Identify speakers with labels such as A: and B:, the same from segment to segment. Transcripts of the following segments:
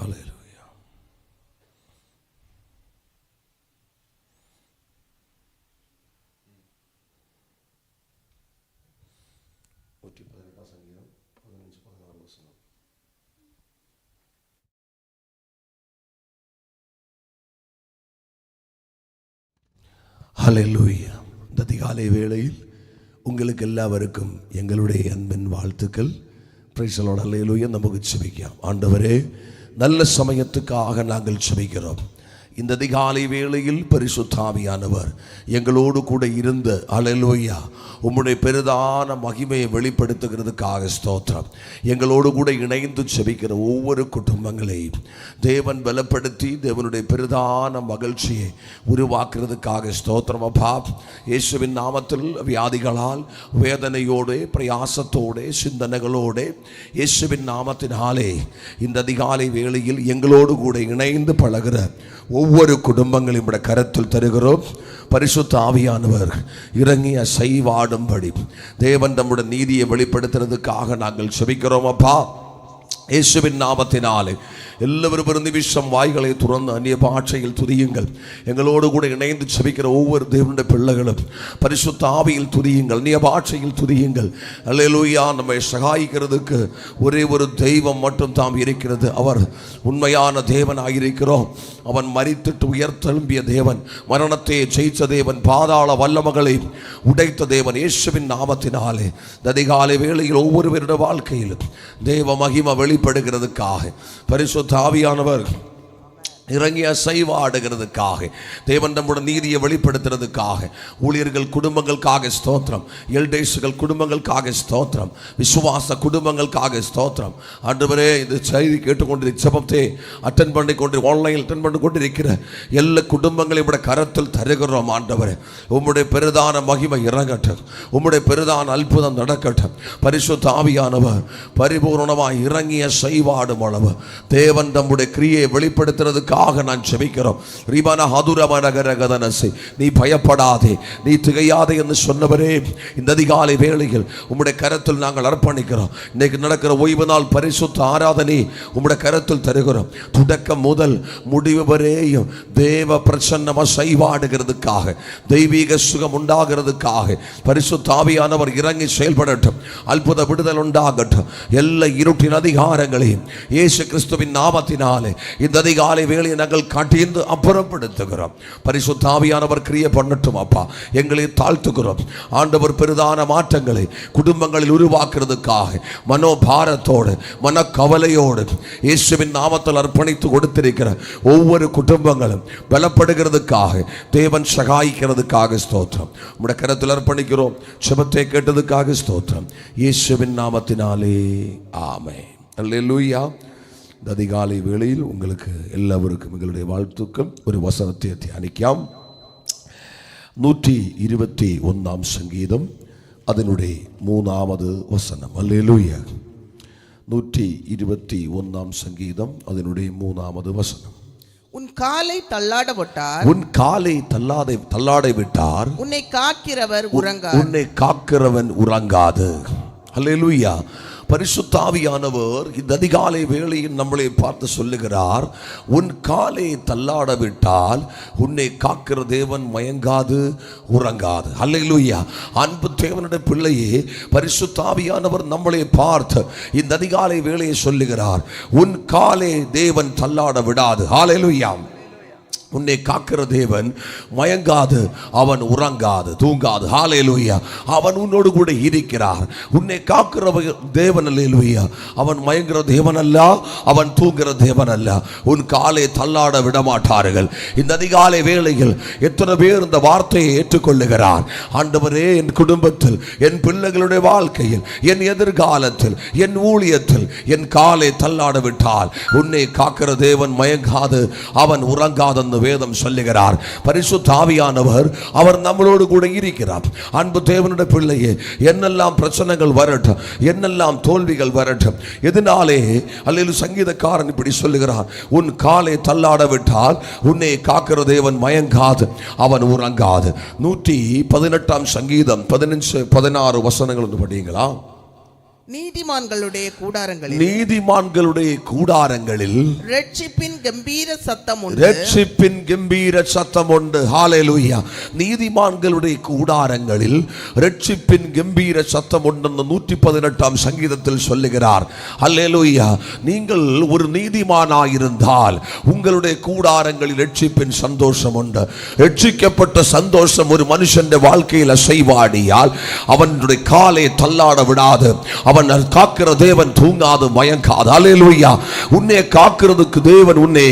A: ஹல்லேலூயா. ஹல்லேலூயா. இந்த அதிகாலை வேளையில் உங்களுக்கு எல்லாருக்கும் எங்களுடைய அன்பின் வாழ்த்துக்கள். Praise the Lord. ஹல்லேலூயா. நமக்கு ஜெபிக்கலாம். ஆண்டவரே, நல்ல சமயத்துக்காக நாங்கள் ஜெபிக்கிறோம். இந்த அதிகாலை வேளையில் பரிசுத்த ஆவியானவர் எங்களோடு கூட இருந்து ஹல்லேலூயா உம்முடைய பெரிதான மகிமையை வெளிப்படுத்துகிறதுக்காக ஸ்தோத்திரம். எங்களோடு கூட இணைந்து ஜெபிக்கிற ஒவ்வொரு குடும்பங்களையும் தேவன் பலப்படுத்தி தேவனுடைய பெரிதான மகிழ்ச்சியை உருவாக்குறதுக்காக ஸ்தோத்திரம். அப்பா, இயேசுவின் நாமத்தில் வியாதிகளால் வேதனையோடு பிரயாசத்தோடு சிந்தனைகளோடு இயேசுவின் நாமத்தினாலே இந்த அதிகாலை வேளையில் எங்களோடு கூட இணைந்து பழகிற ஒவ்வொரு குடும்பங்களையும் கரத்தில் தருகிறோம். பரிசுத்த ஆவியானவர் இறங்கி அசைவாடும்படி தேவன் நம்முடைய நீதியை வெளிப்படுத்துறதுக்காக நாங்கள் ஜெபிக்கிறோம். அப்பா, இயேசுவின் நாமத்தினாலே எல்லாவரும் நிமிஷம் வாய்களை துறந்து அந்நிய பாஷையில் துதியுங்கள். எங்களோடு கூட இணைந்து ஜெபிக்கிற ஒவ்வொரு தேவனுடைய பிள்ளைகளும் பரிசுத்த ஆவியில் துதியுங்கள், அந்நிய பாஷையில் துதியுங்கள். அல்லேலூயா. நம்மை சகாயிக்கிறதுக்கு ஒரே ஒரு தெய்வம் மட்டும் தாம் இருக்கிறது. அவர் உண்மையான தேவனாயிருக்கிறோம். அவன் மரித்துட்டு உயர்த்தெழும்பிய தேவன், மரணத்தை ஜெயித்த தேவன், பாதாள வல்லமைகளை உடைத்த தேவன். இயேசுவின் நாமத்தினாலே அதிகாலை வேளையில் ஒவ்வொருவருடைய வாழ்க்கையிலும் தேவ மகிமை வெளிப்படுகிறதுக்காக பரிசுத்த ஆவியானவர் இறங்கி அசைவாடுகிறதுக்காக தேவன் நம்முடைய நீதியை வெளிப்படுத்துறதுக்காக ஊழியர்கள் குடும்பங்களுக்காக ஸ்தோத்திரம், எல்டேஸ்கள் குடும்பங்களுக்காக ஸ்தோத்திரம், விசுவாச குடும்பங்களுக்காக ஸ்தோத்திரம். ஆண்டவரே, இந்த செய்தி கேட்டுக்கொண்டிருக்கிற ஜெபத்தை அட்டென்ட் பண்ணி கொண்டு ஆன்லைனில் அட்டென்ட் பண்ணி கொண்டிருக்கிற எல்லா குடும்பங்களையும் உடைய கரத்தில் தருகிறோம். ஆண்டவரே, உம்முடைய பெரிதான மகிமை இறங்கட்டும், உம்முடைய பெரிதான அற்புதம் நடக்கட்டும். பரிசுத்த ஆவியானவர் பரிபூர்ணமாய் இறங்கி அசைவாடும் அளவு தேவன் நம்முடைய கிரியை வெளிப்படுத்துறதுக்கு நான் ஜெபிக்கிறோம். நீ பயப்படாதே, நீ திகையாதே என்று சொன்னவரே, இந்த அதிகாலை வேளையில் உம்முடைய கரத்தில் நாங்கள் அர்ப்பணிக்கிறோம். இன்னைக்கு நடக்கிற ஓய்வு நாள் பரிசுத்த ஆராதனை உம்முடைய கரத்தில் தருகிறோம். தொடக்கம் முதல் முடிவு வரையும் தேவ பிரசன்னமா செய்வாடுகிறதுக்காக, தெய்வீக சுகம் உண்டாகிறதுக்காக பரிசுத்த ஆவியானவர் இறங்கி செயல்படட்டும். அற்புத விடுதல் உண்டாகட்டும். எல்லா இருட்டின் அதிகாரங்களையும் இயேசு கிறிஸ்துவின் நாமத்தினாலே இந்த அதிகாலை நாங்கள் காட்டிந்து அப்புறப்படுத்துகிறோம். பரிசுத்த ஆவியானவர் கிரியை பண்ணட்டும். அப்பா, எங்களை தாழ்த்துகிறோம். ஆண்டவர் பெரிதான மாற்றங்களை குடும்பங்களில் உருவாக்குறதுக்காக மனோபாரத்தோடு மனக்கவலையோடு இயேசுவின் நாமத்தில் அர்ப்பணித்து கொடுத்திருக்கிற ஒவ்வொரு குடும்பங்களும் பலப்படுகிறதுக்காக தேவன் சகாயிக்கிறதுக்காக ஸ்தோத்திரம். உம்முடைய கரத்தில் அர்ப்பணிக்கிறோம். ஜெபத்தை கேட்டதுக்காக ஸ்தோத்திரம். இயேசுவின் நாமத்தினாலே ஆமென். அல்லேலூயா. இந்த அதிகாலை வேளையில் உங்களுக்கு எல்லாருக்கும் எங்களுடைய வாழ்த்துக்கள். ஒரு வசனத்தை தியானிക്കാം. 121 சங்கீதம் அதனுடைய 3வது வசனம். அல்லேலூயா. 121 சங்கீதம் அதனுடைய 3வது வசனம்.
B: உன் காலை தள்ளாட விட்டார்,
A: உன் காலை தள்ளாட விட்டார்,
B: உன்னை காக்கிறவர் உறங்கார்,
A: உன்னை காக்கிறவன் உறங்காது. அல்லேலூயா. பரிசுத்த ஆவியானவர் இந்த அதிகாலை வேளையில் நம்மளை பார்த்து சொல்லுகிறார், உன் காலை தள்ளாட விட்டால் உன்னை காக்கிற தேவன் மயங்காது உறங்காது. அல்லேலூயா. அன்பு தேவனுடைய பிள்ளையே, பரிசுத்த ஆவியானவர் நம்மளை பார்த்து இந்த அதிகாலை வேளையை சொல்லுகிறார், உன் காலை தேவன் தள்ளாட விடாது. அல்லேலூயா. உன்னை காக்கிற தேவன் மயங்காது, அவன் உறங்காது, தூங்காது. ஹல்லேலூயா. அவன் உன்னோடு கூட இருக்கிறார். உன்னை காக்கிற தேவன் அல்லேலூயா. அவன் மயங்குற தேவன் அல்ல, அவன் தூங்குகிற தேவன் அல்ல. உன் காலை தள்ளாட விடமாட்டார்கள். இந்த அதிகாலை வேளையில் எத்தனை பேர் இந்த வார்த்தையை ஏற்றுக்கொள்ளுகிறார்? ஆண்டவரே, என் குடும்பத்தில், என் பிள்ளைகளுடைய வாழ்க்கையில், என் எதிர்காலத்தில், என் ஊழியத்தில் என் காலை தள்ளாட விட்டால் உன்னை காக்கிற தேவன் மயங்காது, அவன் உறங்காது வேதம் சொல்லுகிறார். பரிசுத்த ஆவியானவர் அவர் நம்மளோடு கூட இருக்கிறார். அன்பு தேவனுடைய பிள்ளையே, என்னெல்லாம் பிரச்சனைகள் வரட்டும், என்னெல்லாம் தோல்விகள் வரட்டும், எதனாலே அல்லேலூயா சங்கீதக்காரன் இப்படி சொல்லுகிறார், உன் காலை தள்ளாட விட்டால் உன்னை காக்கிற தேவன் மயங்காது, அவன் உறங்காது. 118 சங்கீதம் 15-16 வசனங்கள் படிங்களா?
B: நீதிமான்களுடைய கூடாரங்களில்
A: நீதிமான்களுடைய கூடாரங்களில்
B: ரட்சிப்பின் கம்பீர சத்தம் உண்டு.
A: ரட்சிப்பின் கம்பீர சத்தம் உண்டு. ஹalleluya. நீதிமான்களுடைய கூடாரங்களில் ரட்சிப்பின் கம்பீர சத்தம் உண்டு என்று 118ஆம் சங்கீதத்தில் சொல்லுகிறார். ஹalleluya. நீங்கள் ஒரு நீதிமானாயிருந்தால் உங்களுடைய கூடாரங்களில் ரட்சிப்பின் சந்தோஷம் உண்டு. ரட்சிக்கப்பட்ட சந்தோஷம் ஒரு மனுஷனுடைய வாழ்க்கையில் அசைவாடியால் அவனுடைய காலை தள்ளாட விடாது. அவன் காக்கிற தேவன் தூங்காது மயங்காது. அல்லேலூயா. உன்னை காக்கிறதுக்கு தேவன் உன்னை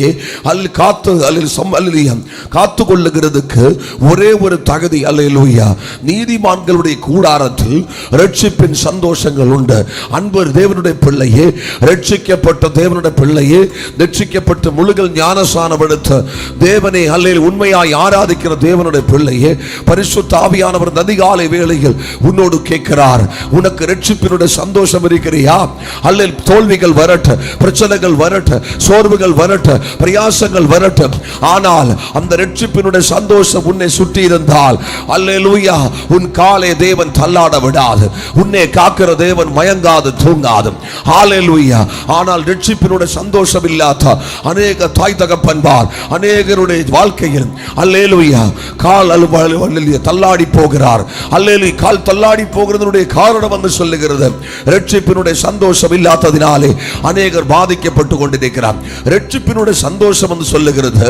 A: காத்து கொள்ளுகிறதுக்கு ஒரே ஒரு தகுதி. அல்லேலூயா. நீதிமான்களுடைய கூடாரத்தில் ரட்சிப்பின் சந்தோஷங்கள் உண்டு. அன்பர் தேவனுடைய பிள்ளையே, ரட்சிக்கப்பட்ட தேவனுடைய பிள்ளையே, ரட்சிக்கப்பட்ட முழுகல் ஞானசானம் எடுத்த தேவனே, அல்லேலூயா, உண்மையாய் ஆராதிக்கிற தேவனுடைய பிள்ளையே, பரிசுத்த ஆவியானவர் அதிகாலை வேளையில் உன்னோடு கேட்கிறார். உனக்கு ரட்சிப்பினுடைய சந்தோஷம் இருக்கிறியா? அல்லேல் தோல்விகள் வரட்டு, பிரச்சனைகள் வரட்டு, சோர்வுகள் வரட்டு, பிரயாசங்கள் வரட்டு, ஆனால் அந்த ரட்சிப்பினுடைய சந்தோஷம் உன்னை சுற்றி இருந்தால் அல்லேலூயா, உன் காலை தேவன் தள்ளாட விடாது. உன்னை காக்கிற தேவன் மயங்காது தூங்காது. ஹalleluya. ஆனால் ரட்சிப்பினுடைய சந்தோஷம் இல்லாத அநேக தாய் தகப்பன்பார் அநேகருடைய வாழ்க்கையில் அல்லேலூயா கால் தள்ளாடி போகிறார். அல்லேலூயா. கால் தள்ளாடி போகிறதனுடைய காரணம் என்று சொல்லுகிறது ரட்சிப்பினுடைய சந்தோஷம் இல்லாததினாலே அநேகர் பாதிக்கப்பட்டு கொண்டிருக்கிறார். ரட்சிப்பினுடைய சந்தோஷம் என்று சொல்லுகிறது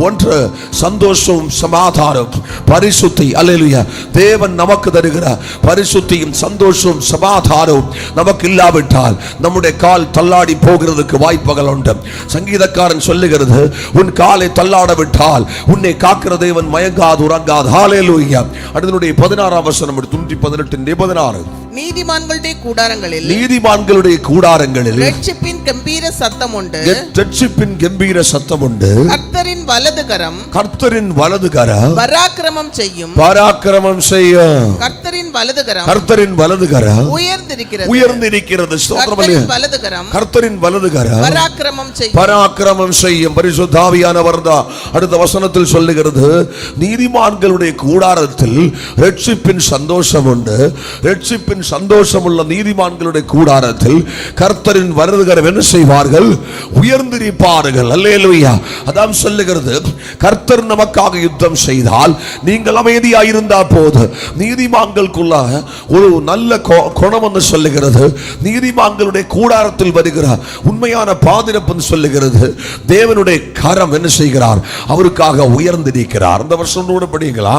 A: ஒன்று சந்தோஷம், சமாதானம், பரிசுத்தி. அல்லேலூயா. தேவன் நமக்கு தருகிற பரிசுத்தியும் சந்தோஷம் சமாதானம் நமக்கு இல்லாவிட்டால் நம்முடைய கால் தள்ளாடி போகிறதுக்கு வாய்ப்புகள் உண்டு. சங்கீதக்காரன் சொல்லுகிறது, உன் காலை தள்ளாட விட்டால் உன்னை காக்கிற தேவன் மயங்காது உறங்காது. ஹalleluya. அதனுடைய 16ஆம் வசனம் 118
B: நீதிமான்களுடைய கூடாரங்களில்
A: நீதிமான்களுடைய கூடாரங்களில்
B: ரட்சிப்பின் கம்பீர சத்தம் உண்டு.
A: ரட்சிப்பின் கம்பீர சத்தம் உண்டு.
B: கர்த்தரின் வலதுகரம்
A: கர்த்தரின் வலதுகரம்
B: பராக்கிரமம் செய்யும்.
A: பராக்கிரமம் செய்யும்.
B: கர்த்தரின் வலதுகரம்
A: கர்த்தரின் வலதுகரம்
B: உயர்ந்திருக்கிறது.
A: உயர்ந்திருக்கிறது.
B: கர்த்தரின் வலதுகரம்
A: கர்த்தரின் வலதுகரம்
B: பராக்கிரமம் செய்யும்.
A: பராக்கிரமம் செய்யும். பரிசுத்த ஆவியானவர் தான் அடுத்த வசனத்தில் சொல்லுகிறது, நீதிமான்களுடைய கூடாரத்தில் ரட்சிப்பின் சந்தோஷம் உண்டு. ரட்சிப்பின் சந்தோஷம் உள்ள நீதிமான்களுடைய கூடாரத்தில் கர்த்தரின் வலதுகரம் என்ன செய்வார்கள்? உயர்ந்திருப்பார்கள். அல்லேலூயா. அதான் சொல்லுகிறது, கர்த்தர் நமக்காக யுத்தம் செய்தால் நீங்கள் அமைதியாயிருந்தா போது. நீதிமான்களுக்குள்ள ஒரு நல்ல குணம் என்று சொல்லுகிறது, நீதிமான்களுடைய கூடாரத்தில் வருகிற உண்மையான பாதுகாப்பு சொல்லுகிறது, தேவனுடைய கரம் என்ன செய்கிறார்? அவருக்காக உயர்ந்திருக்கிறார். அந்த வருஷம் படிங்களா?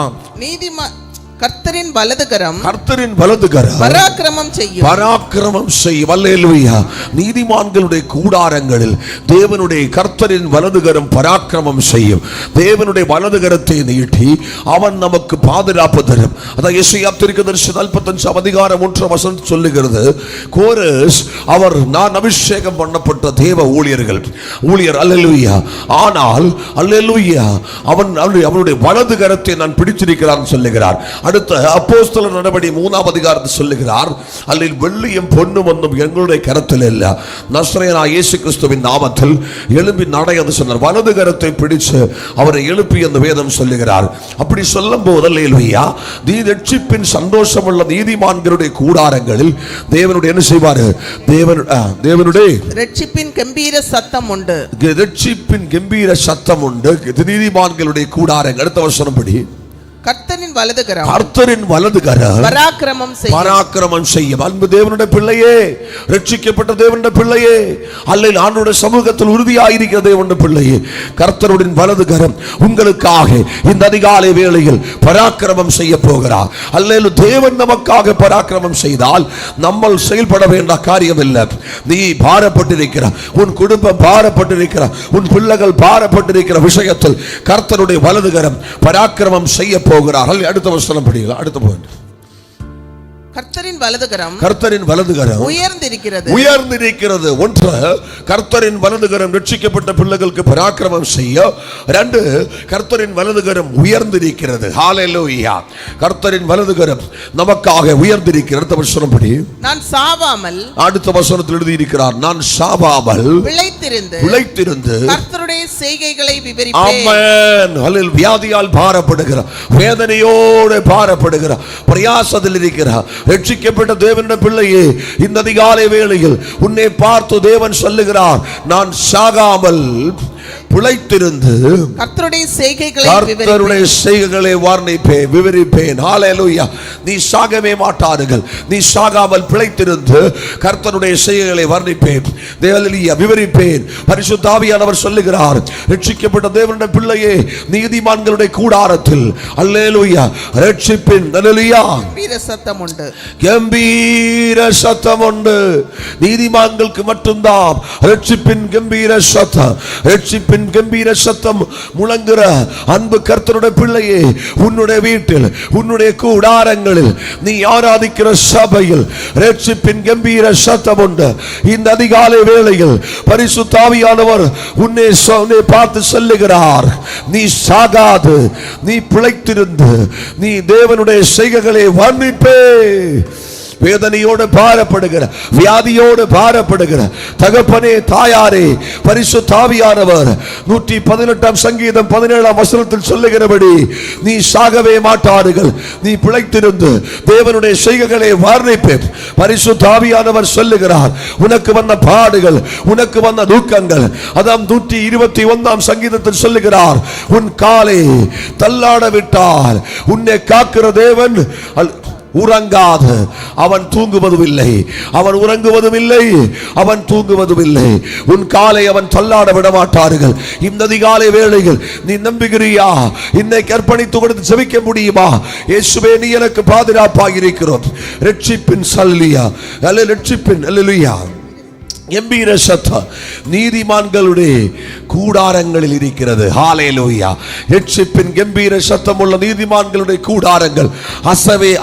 B: கர்த்தரின் வலதுகரம்
A: கர்த்தரின் வலதுகரம்
B: பராக்கிரமம் செய்யும்.
A: பராக்கிரமம் செய்யும். அல்லேலூயா. நீதிமான்களுடைய கூடாரங்களில் தேவனுடைய கர்த்தரின் வலதுகரம் பராக்கிரமம் செய்யும். தேவனுடைய வலதுகரத்தை நீட்டி அவன் நமக்கு பாதுகாப்பு தரும். அதான் எசேயா தீர்க்கதரிசி 45ஆம் அதிகாரம் 1ஆம் வசனம் சொல்லுகிறது, கோரேஸ் அவர் நான் அபிஷேகம் பண்ணப்பட்ட தேவ ஊழியர். அல்லேலூயா. ஆனால் அல்லேலூயா அவனுடைய வலதுகரத்தை நான் பிடிச்சிருக்கிறான் சொல்லுகிறார். அடுத்த அப்போஸ்தலர் நடபடி 3ஆம் அதிகாரத்தில் சொல்லுகிறார், அல்லேல் வெள்ளியும் பொன்னும் ஒன்றும் எங்களுடைய கரத்தில் இல்ல, நசரேயனாகிய இயேசு கிறிஸ்துவின் நாமத்தில் எழும்பி நட என்று சொன்னார். வலது கரத்தை பிடிச்சு அவரை எழுப்பி அந்த வேதம் சொல்லுகிறார். அப்படி சொல்லும் போது அல்லேலூயா, ரட்சிப்பின் சந்தோஷம் உள்ள நீதிமான்களுடைய கூடாரங்களில் தேவனுடைய என்ன செய்வாரு? தேவனுடைய
B: ரட்சிப்பின் கம்பீர சத்தம் உண்டு.
A: ரட்சிப்பின் கம்பீர சத்தம் உண்டு நீதிமான்களுடைய கூடாரங்கள். அடுத்த வசனம் படி,
B: கர்த்தரின் வலதுகரம்
A: கர்த்தரின் வலதுகரம்
B: பராக்கிரமம் செய்யும்.
A: அன்பு தேவனுடைய பிள்ளையே, ரட்சிக்கப்பட்ட தேவனுடைய பிள்ளையே, அல்லேல் ஆண்டவருடைய சமூகத்தில் உறுதியாயிருக்கிற தேவனுடைய பிள்ளையே, கர்த்தருடைய வலதுகரம் உங்களுக்காக இந்த அதிகாலை வேளையில் பராக்கிரமம் செய்ய போகிறார். அல்லேல் தேவன் நமக்காக பராக்கிரமம் செய்தால் நம்ம செயல்பட வேண்டிய காரியம் இல்லை. நீ பாரப்பட்டிருக்கிற, உன் குடும்பம் பாரப்பட்டிருக்கிற, உன் பிள்ளைகள் பாரப்பட்டிருக்கிற விஷயத்தில் கர்த்தருடைய வலதுகரம் பராக்கிரமம் செய்ய போகிறார்கள். அடுத்த வசனம் படிக்கலாம். அடுத்த பாயிண்ட்,
B: கர்த்தரின் வலதுகரம்
A: உயர்ந்திருக்கிறது. ஒன்று, கர்த்தரின் வலதுகரம் ரட்சிக்கப்பட்ட பிள்ளைகளுக்கு பராக்கிரமம் செய்ய. ரெண்டு, கர்த்தரின் வலதுகரம் உயர்ந்திருக்கிறது. ஹalleluya. கர்த்தரின் வலதுகரம் நமக்காக உயர்ந்திருக்கிறது. அடுத்த வசனம் படி,
B: நான் சாவாமல்,
A: அடுத்த வசனத்தில் எழுதி இருக்கிறார், நான் சாவாமல்
B: விளைத்திருந்து
A: கர்த்தருடைய
B: செய்கைகளை விவரிப்பேன்.
A: ஆமென். ஹல்லேலூயா. வியாதியால் பாரப்படுகிற, வேதனையோடு பாரப்படுகிற, பிரயாசத்தில் இருக்கிற ரட்சிக்கப்பட்ட தேவனுடைய பிள்ளையே, இந்த அதிகாலை வேளையில் உன்னை பார்த்து தேவன் சொல்லுகிறார், நான் சாகாமல் பிழைத்திருந்து
B: கர்த்தருடைய செய்கைகளை
A: வர்ணிப்பேன், விவரிப்பேன். ஹல்லேலூயா. நீ சாகவே மாட்டார்கள், நீ சாகாமல் பிழைத்திருந்து கர்த்தருடைய செய்கைகளை வர்ணிப்பேன், ஹல்லேலூயா, விவரிப்பேன். பரிசுத்த ஆவியானவர் சொல்லுகிறார், ரட்சிக்கப்பட்ட தேவனுடைய பிள்ளையே, நீதிமான்களுடைய கூடாரத்தில் ஹல்லேலூயா ரட்சிப்பின் ஹல்லேலூயா
B: கம்பீர சத்தம் உண்டு,
A: கம்பீர சத்தம் உண்டு. நீதிமான்களுக்கு மட்டும்தான் ரட்சிப்பின் கம்பீர சத்தம், ரட்சிப்பின் கம்பீர சத்தம் முழங்குற அன்பு கர்த்தருடைய பிள்ளையே, உன்னுடைய வீட்டில், உன்னுடைய கூடாரங்களில், நீ ஆராதிக்கிற சபையில் ரட்சிப்பின் கம்பீர சத்தம் உண்டு. இந்த அதிகாலை வேளையில் பரிசுத்த ஆவியானவர் உன்னை பார்த்து சொல்லுகிறார், நீ சாகாது, நீ பிழைத்திருந்து நீ தேவனுடைய செய்கைகளை வர்ணிப்பே. வேதனையோடு பாரப்படுகிற, வியாதியோடு பாரப்படுகிற தகப்பனே, தாயாரே, பரிசுத்த ஆவியானவர் 118 சங்கீதம் 17 வசனத்தில் சொல்லுகிறபடி, நீ சாகவே மாட்டார்கள், நீ பிழைத்திருந்து தேவனுடைய செய்கைகளை வர்ணிப்பேன். பரிசுத்த ஆவியானவர் சொல்லுகிறார், உனக்கு வந்த பாடுகள், உனக்கு வந்த துக்கங்கள், அதாம் 121 சங்கீதத்தில் சொல்லுகிறார், உன் காலை தள்ளாட விட்டால் உன்னை காக்கிற தேவன் உறங்காது, அவன் தூங்குவதும் இல்லை, அவன் உறங்குவதும் இல்லை, அவன் தூங்குவதும் இல்லை. உன் காலை அவன் தள்ளாட விட மாட்டார்கள். இந்த அதிகாலை வேளையில் நீ நம்புகிறியா? இன்னைக்கு அர்ப்பணித்து கொடுத்து செபிக்க முடியுமா? இயேசுவே, நீ எனக்கு பாதுகாப்பாக இருக்கிறோம். ரட்சிப்பின் சல்லியா, ரட்சிப்பின் அல்லேலூயா கம்பீர சத்தம் நீதிமான்களுடைய கூடாரங்களில் இருக்கிறது. ஹல்லேலூயா. ரட்சிப்பின் கம்பீர சத்தம் உள்ள நீதிமான்களுடைய கூடாரங்கள்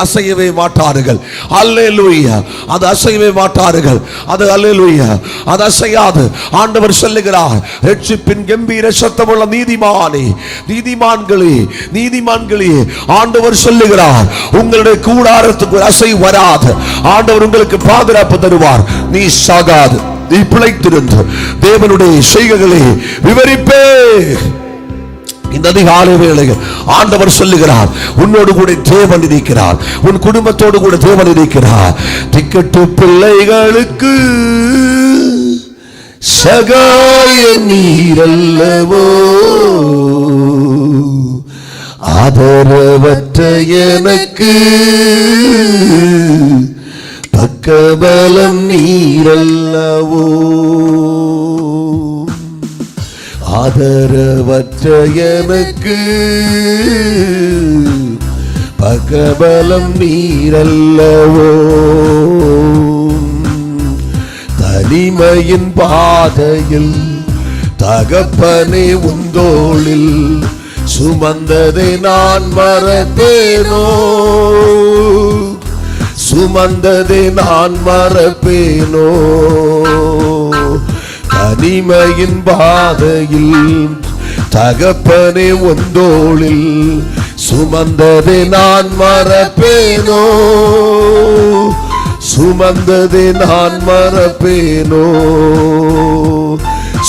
A: அசையவே மாட்டார்கள். ஹல்லேலூயா. அது அசையவே மாட்டார்கள். அது ஹல்லேலூயா, அது அசையாது. ஆண்டவர் சொல்லுகிறார், ரட்சிப்பின் கம்பீர சத்தம் உள்ள நீதிமான்களே, ஆண்டவர் சொல்லுகிறார், உங்களுடைய கூடாரத்துக்கு அசை வராது. ஆண்டவர் உங்களுக்கு பாதுகாப்பு தருவார். நீ சாகாது, நீ பிழைத்திருந்து தேவனுடைய செய்கைகளை விவரிப்பே. இந்த அதிகாலை வேளையில் ஆண்டவர் சொல்லுகிறார், உன்னோடு கூட தேவன் இருக்கிறார், உன் குடும்பத்தோடு கூட தேவன் இருக்கிறார். திக்கட்டு பிள்ளைகளுக்கு சகாய நீரல்லவோ, ஆதரவற்ற எனக்கு பக்கபலம் நீரல்லவோ, ஆதரவற்ற எனக்கு பக்கபலம் நீரல்லவோ. தனிமையின் பாதையில் தகப்பனே உந்தோளில் சுமந்ததை நான் மறப்பேனோ, சுமந்ததை நான் மறப்பேனோ. தனிமையின் பாதையில் தகப்பனே உந்தோளில் சுமந்ததை நான் மறப்பேனோ, சுமந்ததை நான் மறப்பேனோ.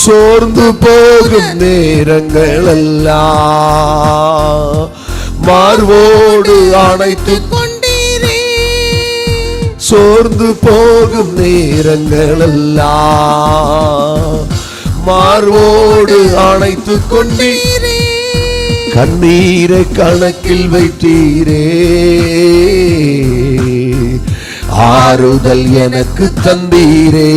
A: சோர்ந்து போகும் நேரங்கள் எல்லாம் மார்வோடு அணைத்து கொண்டீரே, சோர்ந்து போகும் நேரங்கள் எல்லாம் மார்வோடு அணைத்து கொண்டீரே, கண்ணீரை கணக்கில் வைத்தீரே, ஆறுதல் எனக்கு தந்தீரே.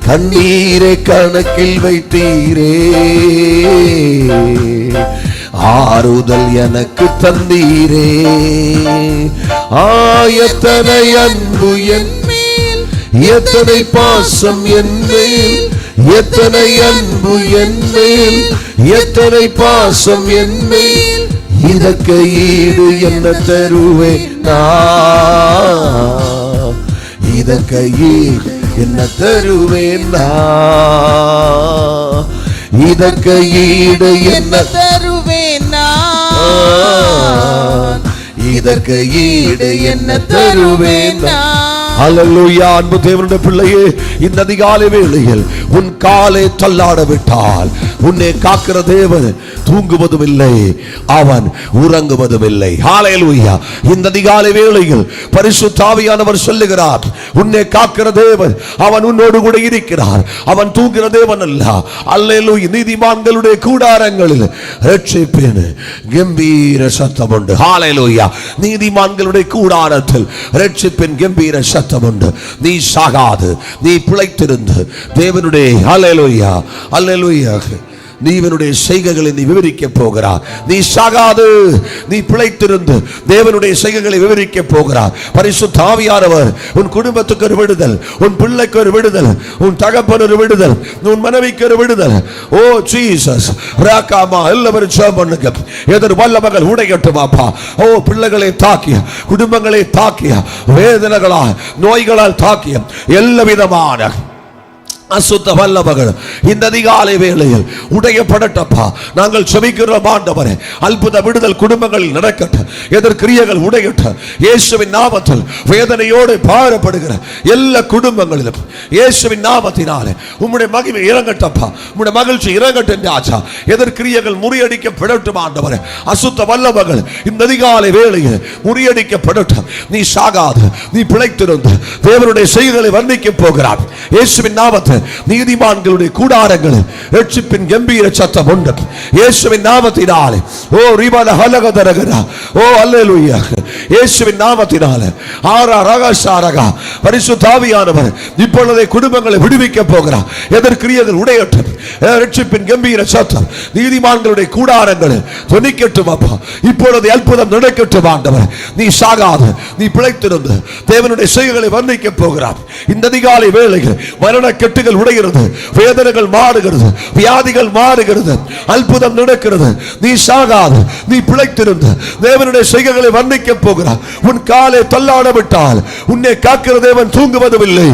A: கண்ணீரை கணக்கில் வைத்தீரே, ஆறுதல் எனக்கு தந்தீரே. எத்தனை அன்பு என் மேல், எத்தனை பாசம் என் மேல், எத்தனை அன்பு என் மேல், எத்தனை பாசம் என் மேல். இதற்கு ஈடு என்ன தருவேன் நான், இதற்கு ஈடு என்ன தருவேன் நான், இதற்கு ஈடு என்ன தருவேன் நான், இதற்கு ஈடு என்ன தருவேன் நான். அல்லேலூயா. அன்பு தேவனுடைய பிள்ளையே, இந்த அதிகாலை வேளையில் உன் காலை தள்ளாட விட்டால் உன்னை காக்கிற தேவன் தூங்குவதும் இல்லை, அவன் உறங்குவதும் இல்லை. ஹல்லேலூயா. இந்த அதிகாலை வேளையில் பரிசுத்த ஆவியானவர் சொல்லுகிறார், உன்னை காக்கிற தேவன் அவன் உன்னோடு கூட இருக்கிறார், அவன் தூங்குகிற தேவன் அல்ல. ஹல்லேலூயா. நீதிமான்களுடைய கூடாரங்களில் இரட்சிப்பின் கம்பீர சத்தம் உண்டு. ஹல்லேலூயா. நீதிமான்களுடைய கூடாரத்தில் இரட்சிப்பின் கம்பீர சத்தம் உண்டு. நீ சாகாது, நீ பிழைத்திருந்து தேவனுடைய ஹல்லேலூயா ஹல்லேலூயா நீவனுடைய செய்கைகளை நீ விவரிக்க போகிறார். நீ சாகாது, நீ பிழைத்திருந்து தேவனுடைய செய்கைகளை விவரிக்க போகிறார். பரிசுத்த ஆவியானவர் உன் குடும்பத்துக்கு ஒரு விடுதல், உன் பிள்ளைக்கு ஒரு விடுதல், உன் தகப்பன் ஒரு விடுதல், உன் மனைவிக்கு ஒரு விடுதல். ஓ ஜீசஸ் ராகாமா. எல்லாரும் ஜெபம் பண்ணுங்க. எதிர் வல்லமைகள் உடையட்டும் அப்பா. ஓ பிள்ளைகளை தாக்கிய, குடும்பங்களை தாக்கிய, வேதனைகளால் நோய்களால் தாக்கிய எல்லா விதமான அசுத்த வல்லமைகள் இந்த அதிகாலை வேளையில் உடையப்படட்டப்பா. நாங்கள் செபிக்கிறோம் ஆண்டவரே, அற்புத விடுதல் குடும்பங்களில் நடக்கட்டும், எதிர்கிரியைகள் உடையட்டும் இயேசுவின் நாமத்தில். வேதனையோடு பாரப்படுகிற எல்லா குடும்பங்களிலும் இயேசுவின் நாமத்தினாலே உம்முடைய மகிமை இறங்கட்டப்பா, உம்முடைய மகிழ்ச்சி இறங்கட்டும் ராஜா. எதிர்கிரியைகள் முறியடிக்கப்படட்டும் ஆண்டவரே. அசுத்த வல்லமைகள் இந்த அதிகாலை வேளையில் முறியடிக்கப்படட்டும். நீ சாகாது, நீ பிழைத்திருந்து தேவனுடைய செய்திகளை வர்ணிக்க போகிறார் இயேசுவின் நாமத்தில். நீதிமான்களுடைய கூடாரங்களில் இரட்சிப்பின் கம்பீர சத்தம் உண்டு இயேசுவின் நாமத்தினாலே. ஓ ரிபல ஹலகதரகரா. ஓ அல்லேலூயா. இயேசுவின் நாமத்தினாலே ஆரா ரகசாரகா. பரிசுத்த ஆவியானவர் இப்பொழுதே குடும்பங்களை விடுவிக்க போகிறார். எதிர்கிரியைகள் உடையட்டும். இரட்சிப்பின் கம்பீர சத்தம் நீதிமான்களுடைய கூடாரங்களில் தொனிக்கட்டும் அப்பா. இப்பொழுது அற்புதம் நடக்கட்டும் ஆண்டவர். நீ சாகாது, நீ பிழைத்திருந்து தேவனுடைய செய்கைகளை வர்ணிக்க போகிறார். இந்த அதிகாலை வேளையில் மரண கட்டுகள் உடைகிறது, வேதனைகள் மாறுகிறது, வியாதிகள் மாறுகிறது, அற்புதம் நடக்கிறது. நீ சாகாது, நீ பிழைத்திருந்து தேவனுடைய செய்கைகளை வர்ணிக்க போகிறார். உன் காலை தள்ளாட விட்டால் உன்னை காக்கிற தேவன் தூங்குவதும் இல்லை,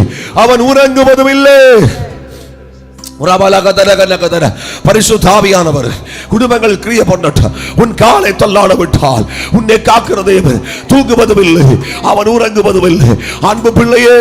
A: அவன் உறங்குவதும் இல்லை. பரிசுத்த ஆவியானவர் குடும்பங்கள் கிரியை பண்ணட்டும். உன் காலை தள்ளாட விட்டால் உன்னை காக்கிற தேவன் தூங்குவதும் இல்லை, அவன் உறங்குவதும் இல்லை. அன்பு பிள்ளையே,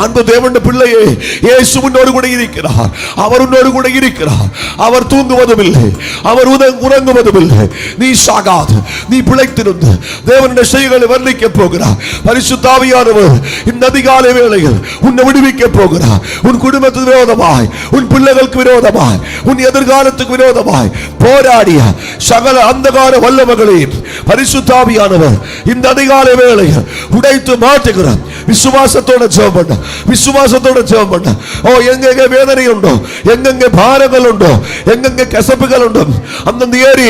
A: அன்பு தேவனுடைய பிள்ளையே, இயேசு உன்னோடு கூட இருக்கிறார், அவர் உன்னோடு கூட இருக்கிறார். அவர் தூங்குவதும் இல்லை, அவர் உறங்குவதும் இல்லை. நீ சாகாது, நீ பிழைத்திருந்து தேவனுடைய செய்திகளை வர்ணிக்க போகிறார். பரிசுத்த ஆவியானவர் இந்த அதிகாலை வேளையில் உன்னை விடுவிக்க போகிறார். உன் குடும்பத்துக்கு விரோதமாய், உன் பிள்ளை விரோதமாய், உன் எதிர்காலத்துக்கு விரோதமாய் போராடிய சகல அந்தகார வல்லமைகளையும் பரிசுத்த ஆவியானவர் இந்த அதிகாலை வேளையில் உடைத்து மாற்றுகிறார். விசுவாசத்தோட ஜெபம் பண்ண, விசுவாசத்தோட ஜெபம் பண்ண. ஓ எங்கெங்க வேதனை உண்டோ, எங்கெங்க பாரங்கள் உண்டோ, எங்கெங்க கசப்புகள் உண்டோ, அந்தந்த ஏறி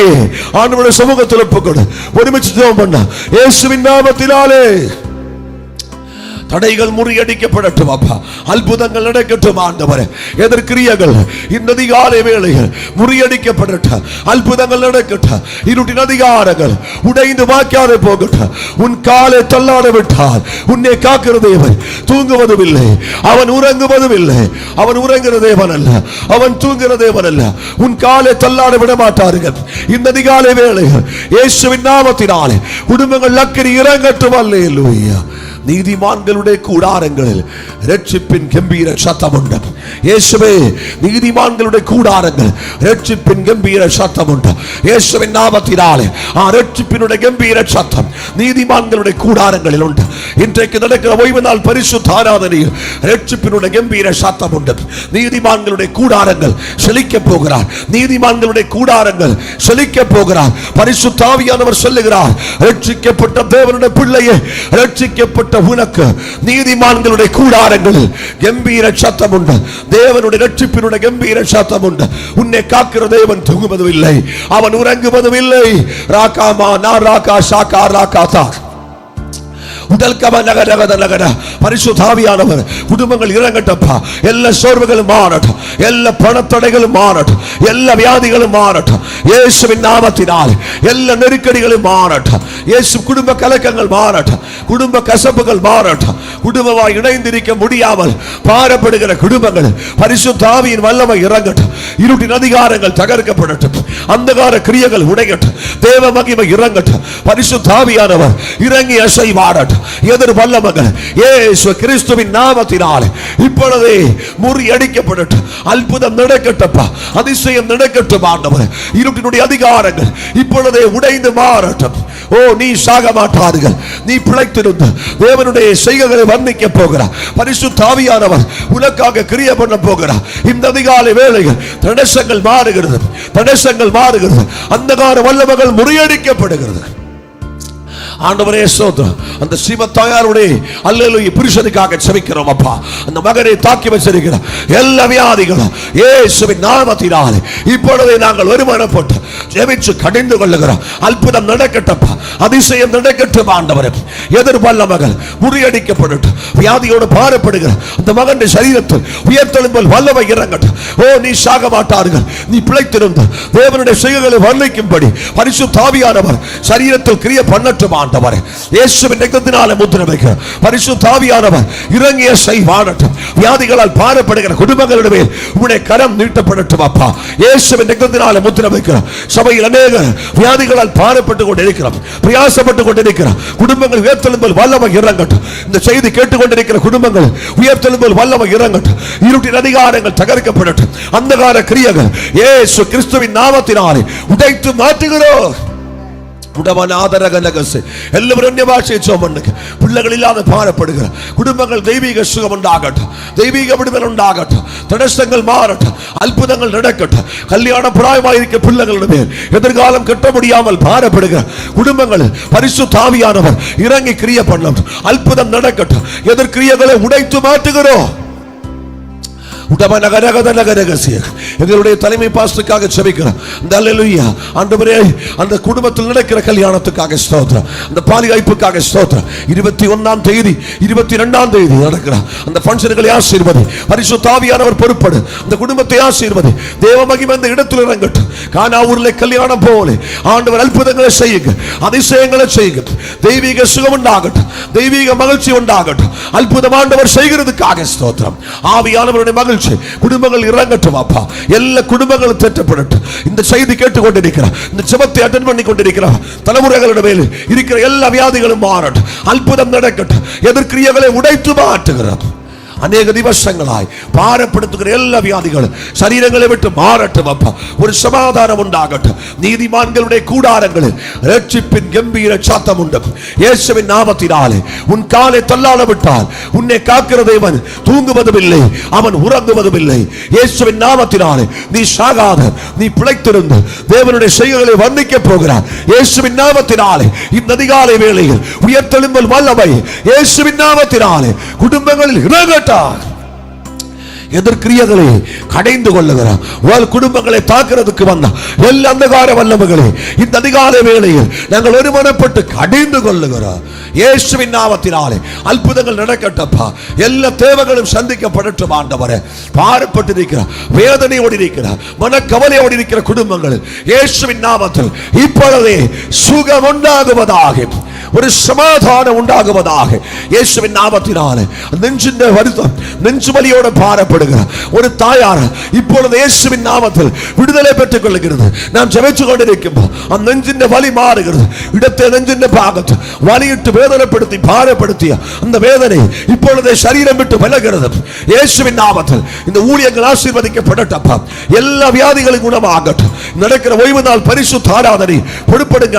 A: ஆண்டவருடைய சமூகத்தில் ஒப்புக்கொடு. ஒருமிச்சு ஜெபம் பண்ண. இயேசுவின் நாமத்தினாலே தடைகள் முறியடிக்கப்படட்டும் அப்பா. அற்புதங்கள் நடக்கட்டும் ஆண்டவரே. எதிர்கிரியைகள் இந்த அதிகாலை வேளையில் முறியடிக்கப்படட்டும். அற்புதங்கள் நடக்கட்டும். இருட்டின் அதிகாரங்கள் உடைந்து வாக்காതെ போகட்டும். உன் காலை தள்ளாட விட்டால் உன்னை காக்கிற தேவன் தூங்குவதும் இல்லை, அவன் உறங்குவதும் இல்லை. அவன் உறங்குகிற தேவன் அல்ல, அவன் தூங்குகிற தேவன் அல்ல. உன் காலை தள்ளாட விட மாட்டார்கள். இந்த அதிகாலை வேளையில் இயேசுவின் நாமத்தினாலே குடும்பங்கள் அக்கறை இறங்கட்டும். அல்லேலூயா. நீதிமான்களுடைய கூடாரங்களில் இரட்சிப்பின் கம்பீர சத்தம் உண்டு. இயேசுவே, நீதிமான்களுடைய கூடாரங்கள் இரட்சிப்பின் கம்பீர சத்தம் உண்டு. இயேசுவின் நாமத்தினாலே இரட்சிப்பினுடைய கம்பீர சத்தம் நீதிமான்களுடைய கூடாரங்களில் உண்டு. இன்றைக்கு நடக்கிற ஓய்வு நாள் பரிசுத்த ஆராதனையில் இரட்சிப்பினுடைய கம்பீர சத்தம் உண்டு. நீதிமான்களுடைய கூடாரங்கள் செழிக்க போகிறார். நீதிமான்களுடைய கூடாரங்கள் செழிக்க போகிறார். பரிசுத்த ஆவியானவர் சொல்லுகிறார், இரட்சிக்கப்பட்ட தேவனுடைய பிள்ளையே, இரட்சிக்கப்பட்ட உனக்கு நீதிமான்களுடைய கூடாரங்களில் கம்பீர சத்தம் உண்டு. தேவனுடைய இரட்சிப்பினுடைய கம்பீர சத்தம் உண்டு. உன்னை காக்கிற தேவன் தூங்குவதும் இல்லை, அவன் உறங்குவதும் இல்லை. ராகாமா நா ராகா ஷாகா ராகாதா. பரிசுத்த ஆவியானவர் குடும்பங்கள் இறங்கட்டப்பா. எல்லா சோர்வுகளும் மாறட்டும், எல்லா பணத்தடைகளும் மாறட்டும், எல்லா வியாதிகளும் மாறட்டும் இயேசுவின் நாமத்தினால். எல்லா நெருக்கடிகளும் மாறட்டும் இயேசு. குடும்ப கலக்கங்கள் மாறட்டும், குடும்ப கசப்புகள் மாறட்டும். குடும்பமாய் இணைந்திருக்க முடியாமல் பாரப்படுகிற குடும்பங்கள் பரிசுத்த ஆவியின் வல்லமை இறங்கட்டும். இருட்டின் அதிகாரங்கள் தகர்க்கப்படட்டும், அந்தகார கிரியைகள் உடையட்டும், தேவ மகிமை இறங்கட்டும். பரிசுத்த ஆவியானவர் இறங்கி அசைவாடட்டும். எதிர் வல்லமைகள் இயேசு கிறிஸ்துவின் நாமத்தினாலே இப்பொழுதே முறியடிக்கப்படட்டும். அற்புதம் நடக்கட்டப்பா, அதிசயம் நடக்கட்டும் ஆண்டவரே. இருட்டினுடைய அதிகாரங்கள் இப்பொழுதே உடைந்து மாறட்டும். ஓ, நீ சாக மாட்டார்கள், நீ பிழைத்திருந்து தேவனுடைய செய்கைகளை வர்ணிக்க போகிறார். பரிசுத்த ஆவியானவர் உனக்காக கிரியை பண்ண போகிறார். இந்த அதிகாலை வேளையில் தடசங்கள் மாறுகிறது, தடசங்கள் மாறுகிறது, அந்தகார வல்லமைகள் முறியடிக்கப்படுகிறது. ஆண்டவரே ஸ்தோத்திரம். அந்த ஸ்ரீமத்தாயாருடைய அல்லேலூயா புருஷனுக்காக செபிக்கிறோம் அப்பா. அந்த மகனை தாக்கி வச்சிருக்கிற எல்லா வியாதிகளும் இயேசுவின் நாமத்தினாலே இப்பொழுதே நாங்கள் ஒருமனப்பட்டு ஜெபிச்சு கடிந்து கொள்ளுகிறோம். அற்புதம் நடக்கட்டப்பா, அதிசயம் நடக்கட்டும் ஆண்டவரே. எதிர் வல்லமைகள் முறியடிக்கப்படட்டும். வியாதியோடு பாரப்படுகிற அந்த மகனுடைய சரீரத்தில் உயர்த்தெழும்பல் வல்லமை இறங்கட்டும். ஓ, நீ சாக மாட்டார்கள், நீ பிழைத்திருந்து தேவனுடைய செய்கைகளை வர்ணிக்கும்படி பரிசுத்த ஆவியானவர் சரீரத்தில் கிரியை பண்ணட்டும் ஆண்டவரே. இயேசுவின் இரத்தத்தினாலே முத்திரை வைக்கிற பரிசுத்த ஆவியானவர் இறங்கிய செய்வானட்டும். வியாதிகளால் பாரப்படுகிற குடும்பங்களுடைய மேல் உம்முடைய கரம் நீட்டப்படட்டும் அப்பா. இயேசுவின் இரத்தத்தினாலே முத்திரை வைக்கிற சபையில் அநேகர் வியாதிகளால் பாரப்பட்டு கொண்டிருக்கிறோம், பிரயாசப்பட்டு கொண்டிருக்கிறோம். குடும்பங்கள் உயர்த்தெழும்பல் வல்லமை இறங்கட்டும். இந்த செய்தி கேட்டுக்கொண்டிருக்கிற குடும்பங்கள் உயர்த்தெழும்பல் வல்லமை இறங்கட்டும். இருட்டின் அதிகாரங்கள் தகர்க்கப்படட்டும். அந்தகார கிரியைகள் இயேசு கிறிஸ்துவின் நாமத்தினாலே உடைத்து மாற்றுகிறோம். எல்லாரும் பிள்ளைகள் இல்லாத பாரப்படுகிற குடும்பங்கள் தெய்வீக சுகம் உண்டாகட்டும், தெய்வீக விடுதல் உண்டாகட்டும், தடசங்கள் மாறட்டும், அற்புதங்கள் நடக்கட்டும். கல்யாண பிராயமாயிருக்க பிள்ளைகளுடைய எதிர்காலம் கட்ட முடியாமல் பாரப்படுகிற குடும்பங்கள் பரிசுத்த ஆவியானவர் இறங்கி கிரியை பண்ணட்டும். அற்புதம் நடக்கட்டும். எதிர்கிரியைகளை உடைத்து மாற்றுகிறோம். எங்களுடைய தலைமை பாஸ்டருக்காக செபிக்கிறோம். அந்த குடும்பத்தில் நடக்கிற கல்யாணத்துக்காக ஸ்தோத்திரம், அந்த பாலிகாய்ப்புக்காக ஸ்தோத்திரம். 21ஆம் தேதி 22ஆம் தேதி நடக்கிற அந்த ஃபங்க்ஷன்களை ஆசீர்வதி. பரிசுத்த ஆவியானவர் பொறுப்படு, அந்த குடும்பத்தை ஆசீர்வதி. தேவ மகிமை அந்த இடத்தில் இறங்கட்டும். கானா ஊரிலே கல்யாணம் போல ஆண்டவர் அற்புதங்களை செய்யுங்க, அதிசயங்களை செய்யுங்க. தெய்வீக சுகம் உண்டாகட்டும், தெய்வீக மகிழ்ச்சி உண்டாகட்டும். அற்புதம் ஆண்டவர் செய்கிறதுக்காக ஸ்தோத்திரம். ஆவியானவருடைய மகிழ்ச்சி குடும்பங்கள் இறங்கட்டும் அப்பா. எல்லா குடும்பங்களும் தேற்றப்படட்டும். இந்த செய்தி கேட்டுக்கொண்டிருக்கிறார், இந்த ஜெபத்தை அட்டெண்ட் பண்ணி கொண்டிருக்கிறார் தலைமுறைகளுடைய மேல் இருக்கிற எல்லா வியாதிகளும் மாறட்டும். அற்புதம் நடக்கட்டும். எதிர்கிரியைகளை உடைத்து மாற்றுகிறார். அநேக திவசங்களாய் பாரப்படுத்துகிற எல்லா வியாதிகளும் சரீரங்களை விட்டு மாறட்டும் அப்பா. ஒரு சமாதானம் உண்டாகட்டும். நீதிமான்களுடைய கூடாரங்களில் இரட்சிப்பின் கம்பீர சத்தம் உண்டு. இயேசுவின் நாமத்தினாலே உன் காலை தள்ளாட விட்டால் உன்னை காக்கிற தேவன் தூங்குவதும் இல்லை, அவன் உறங்குவதும் இல்லை. இயேசுவின் நாமத்தினாலே நீ சாகாத, நீ பிழைத்திருந்து தேவனுடைய செய்கைகளை வர்ணிக்க போகிறார். இயேசுவின் நாமத்தினாலே இந்த அதிகாலை வேளையில் உயர்த்தெழும்பல் வல்லமை இயேசுவின் நாமத்தினாலே குடும்பங்களில் இறங்கட்டும். எதிர்கிரியைகளை கடைந்து கொள்ளுகிறோம். குடும்பங்களை தாக்குறதுக்கு வந்த எல்லா அந்தகார வல்லமைகளை இந்த அதிகாலை வேளையில் நாங்கள் ஒருமனப்பட்டு கடைந்து கொள்ளுகிறோம். இயேசுவின் நாமத்தினாலே அற்புதங்கள் நடக்கட்டப்பா. எல்லா தேவைகளும் சந்திக்கப்படட்டும் ஆண்டவரே. பாரப்பட்டிருக்கிற வேதனையோடு இருக்கிற மனக்கவலையோடு இருக்கிற குடும்பங்கள் இயேசுவின் நாமத்தில் இப்பொழுதே சுகம் உண்டாகுவதாக, ஒரு சமாதானம் உண்டாகுவதாக. இயேசுவின் நாமத்தினாலே நெஞ்சின் வருத்தம், நெஞ்சு வலியோடு பாரப்படுகிற ஒரு தாயார் இப்பொழுது இயேசுவின் நாமத்தில் விடுதலை பெற்றுக் கொள்கிறது. நாம் ஜெபிச்சு கொண்டிருக்கும் அந்த நெஞ்சின் வலி மாறுகிறது. இடத்தை நெஞ்சின் பாகத்து வலியிட்டு வேதனைப்படுத்தி பாரப்படுத்திய அந்த வேதனை இப்பொழுது சரீரம் விட்டு விலகிறது. இயேசுவின் நாமத்தில் இந்த ஊழியங்கள் ஆசீர்வதிக்கப்படட்டப்பா. எல்லா வியாதிகளும் குணமாகட்டும். நடக்கிற ஓய்வு நாள் பரிசுத்த ஆராதனை பொறுப்படுங்க.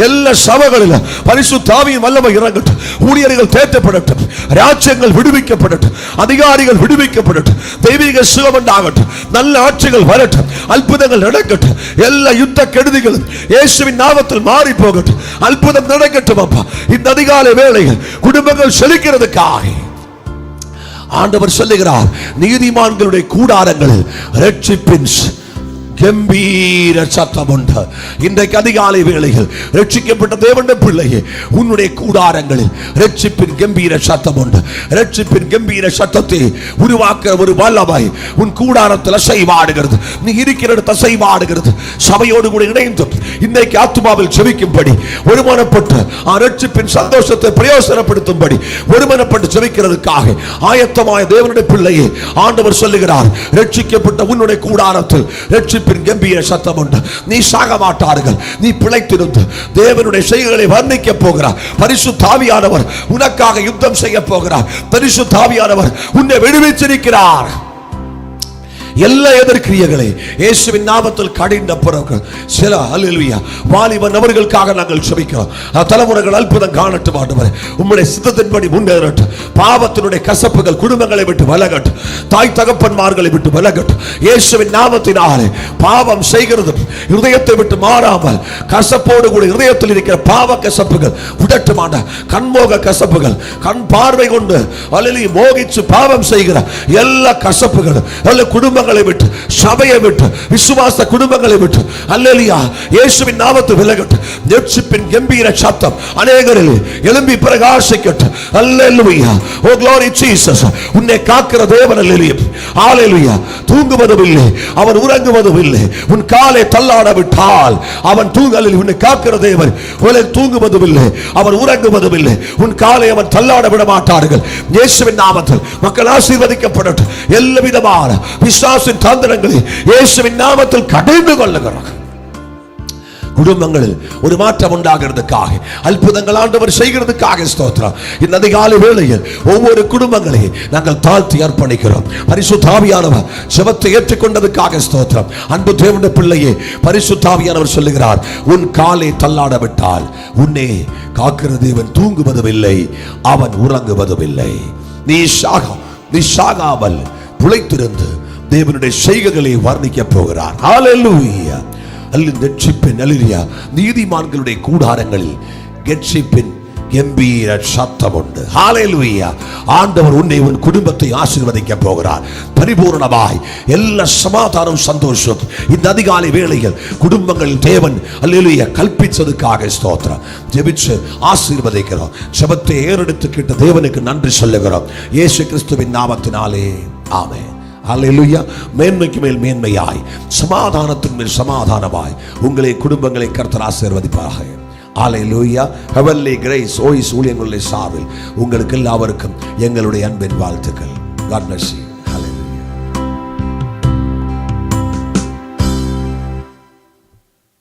A: எல்லா சபைகளிலும் பரிசுத்த ஆவியின் வல்லமை இறங்கட்டும். ஊழியர்கள் தேற்றப்படட்டும். ராஜ்யங்கள் விடுவிக்கப்படட்டும். அதிகாரிகள் விடுவிக்கப்படட்டும். தெய்வீக சுகம் உண்டாகட்டும். நல்ல ஆட்சிகள் வரட்டும். அற்புதங்கள் நடக்கட்டும். எல்லா யுத்த கெடுதிகளும் இயேசுவின் நாமத்தில் மாறி போகட்டும். அற்புதம் நடக்கட்டும் அப்பா. இந்த அதிகாலை வேளையில் குடும்பங்கள் செழிக்கிறதுக்காக ஆண்டவர் சொல்லுகிறார், நீதிமான்களுடைய கூடாரங்களில் இரட்சிப்பின் கம்பீர சத்தம் உண்டு. இன்றைக்கு அதிகாலை வேளையில் ரட்சிக்கப்பட்ட தேவனுடைய பிள்ளையே, உன்னுடைய கூடாரங்களில் ரட்சிப்பின் கம்பீர சத்தம் உண்டு. ரட்சிப்பின் கம்பீர சத்தத்தை உருவாக்குற ஒரு வல்லமை உன் கூடாரத்தில் அசைவாடுகிறது. நீ இருக்கிற இடத்தை அசைவாடுகிறது. சபையோடு கூட இணைந்து இன்றைக்கு ஆத்துமாவில் செபிக்கும்படி ஒருமனப்பட்டு ரட்சிப்பின் சந்தோஷத்தை பிரயோசனப்படுத்தும்படி ஒருமனப்பட்டு செபிக்கிறதுக்காக ஆயத்தமாய தேவனுடைய பிள்ளையே, ஆண்டவர் சொல்லுகிறார், ரட்சிக்கப்பட்ட உன்னுடைய கூடாரத்தில் ரட்சிப்பின் ரட்சிப்பின் கம்பீர சத்தம் உண்டு. நீ சாக மாட்டார்கள், நீ பிழைத்திருந்து தேவனுடைய செய்கைகளை வர்ணிக்க போகிறார். பரிசுத்த ஆவியானவர் உனக்காக யுத்தம் செய்ய போகிறார். பரிசுத்த ஆவியானவர் உன்னை விடுவிச்சிருக்கிறார். எல்லா எதிர்க்கிரியங்களை இயேசுவின் நாமத்தில் கடிந்த பிறகு சில அல்லேலூயா வாலிபன் அவர்களுக்காக நாங்கள் ஜெபிக்கிறோம். தலைமுறைகள் அற்புதம் காணட்டும் ஆண்டவரே. உம்முடைய சித்தத்தின்படி முன்னேறட்டும். பாவத்தினுடைய கசப்புகள் குடும்பங்களை விட்டு விலகட்டும். தாய் தகப்பன்மார்களை விட்டு விலகட்டும். இயேசுவின் நாமத்தினாலே பாவம் செய்கிறது இருதயத்தை விட்டு மாறாமல் கசப்போடு கூட இருதயத்தில் இருக்கிற பாவ கசப்புகள் விடட்டுமான கண்மோக கசப்புகள், கண் பார்வை கொண்டு அல்லேலூயா மோகிச்சு பாவம் செய்கிற எல்லா கசப்புகள் எல்லா குடும்ப விட்டு, சபையை விட்டு, விசுவாச குடும்பங்களை விட்டு அல்லேலூயா இயேசுவின் நாமத்தில் விலகட்டும். ரட்சிப்பின் கம்பீர சத்தம் அநேகரில் எழும்பி பிரகாசிக்கட்டும். அல்லேலூயா. ஓ glory Jesus. உன்னை காக்கிற தேவன் அல்லேலூயா. ஹalleluya. தூங்குவதும் இல்லை, அவன் உறங்குவதும் இல்லை. உன் காலை தள்ளாட விட்டால் அவன் தூங்கலில் உன்னை காக்கிற தேவன். உன்னை தூங்குவதும் இல்லை, அவன் உறங்குவதும் இல்லை. உன் காலை அவன் தள்ளாட விட மாட்டார்கள். இயேசுவின் நாமத்தில் மக்கள் ஆசீர்வதிக்கப்படட்டும். எல்லா விதமான பிசாசின் தந்திரங்களை இயேசுவின் நாமத்தில் கடிந்து கொள்ளுகிறார். குடும்பங்களில் ஒரு மாற்றம் உண்டாகிறதுக்காக அற்புதங்கள் ஆண்டவர் செய்கிறதுக்காக ஸ்தோத்திரம். இந்த அதிகாலை வேளையில் ஒவ்வொரு குடும்பங்களையும் நாங்கள் தாழ்த்தி அர்ப்பணிக்கிறோம். பரிசுத்த ஆவியானவர் ஜெபத்தை ஏற்றுக்கொண்டதுக்காக ஸ்தோத்திரம். அன்பு தேவனுடைய பிள்ளையே, பரிசுத்த ஆவியானவர் சொல்லுகிறார், உன் காலை தள்ளாட விட்டால் உன்னை காக்கிற தேவன் தூங்குவதும் இல்லை, அவன் உறங்குவதும் இல்லை. நீ சாகாமல் பிழைத்திருந்து தேவனுடைய செய்கைகளை வர்ணிக்க போகிறார். ஹalleluya. ரட்சிப்பின் அல்லேலூயா நீதிமான்களுடைய கூடாரங்களில் ரட்சிப்பின் கம்பீர சத்தம் உண்டு. ஹalleluya. ஆண்டவர் உன்னை உன் குடும்பத்தை ஆசீர்வதிக்க போகிறார். பரிபூர்ணமாய் எல்லா சமாதானம் சந்தோஷம் இந்த அதிகாலை வேளையில் குடும்பங்களில் தேவன் அல்லேலூயா கல்பிச்சதுக்காக ஸ்தோத்திரம். ஜெபிச்சு ஆசீர்வதிக்கிறோம். ஜெபத்தை ஏறெடுத்து கேட்ட தேவனுக்கு நன்றி சொல்லுகிறோம். இயேசு கிறிஸ்துவின் நாமத்தினாலே ஆமென். அல்லேலூயா. மேன்மைக்கு மேல் மேன்மையாய், சமாதானத்தின் மேல் சமாதானமாய் உங்களை குடும்பங்களை கர்த்தர் ஆசீர்வதிப்பாராக. அல்லேலூயா. ஹெவன்லி கிரேஸ் ஓய்ஸ் ஊழியங்களுடைய சார்பில் உங்களுக்கு எல்லாருக்கும் எங்களுடைய அன்பின் வாழ்த்துக்கள். God bless you.